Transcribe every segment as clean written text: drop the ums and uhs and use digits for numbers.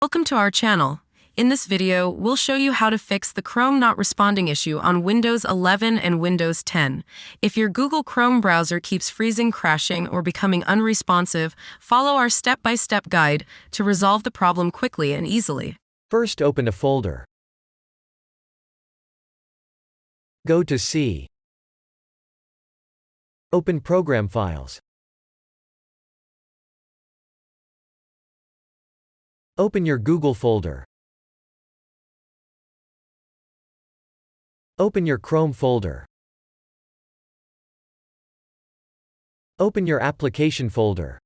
Welcome to our channel. In this video, we'll show you how to fix the Chrome not responding issue on Windows 11 and Windows 10. If your Google Chrome browser keeps freezing, crashing, or becoming unresponsive, follow our step-by-step guide to resolve the problem quickly and easily. First, open a folder. Go to C. Open Program Files. Open your Google folder. Open your Chrome folder. Open your Application folder.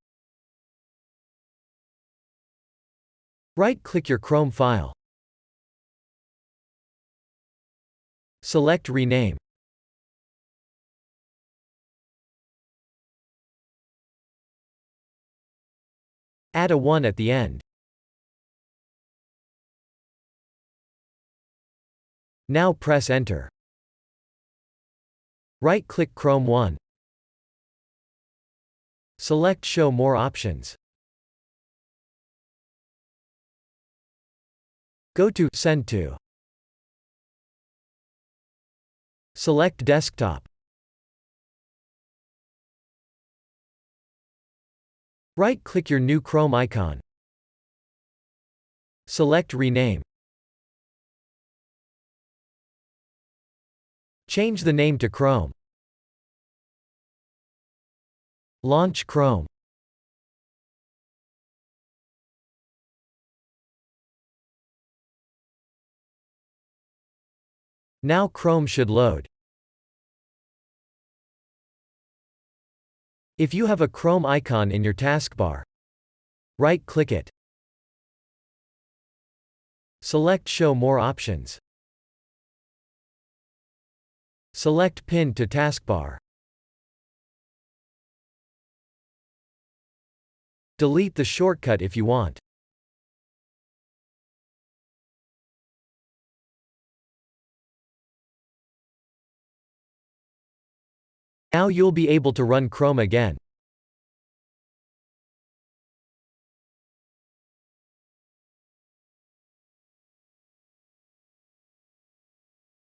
Right-click your Chrome file. Select Rename. Add a 1 at the end. Now press Enter. Right-click Chrome 1. Select Show More Options. Go to Send to. Select Desktop. Right-click your new Chrome icon. Select Rename. Change the name to Chrome. Launch Chrome. Now Chrome should load. If you have a Chrome icon in your taskbar, right-click it. Select Show More Options. Select Pin to Taskbar. Delete the shortcut if you want. Now you'll be able to run Chrome again.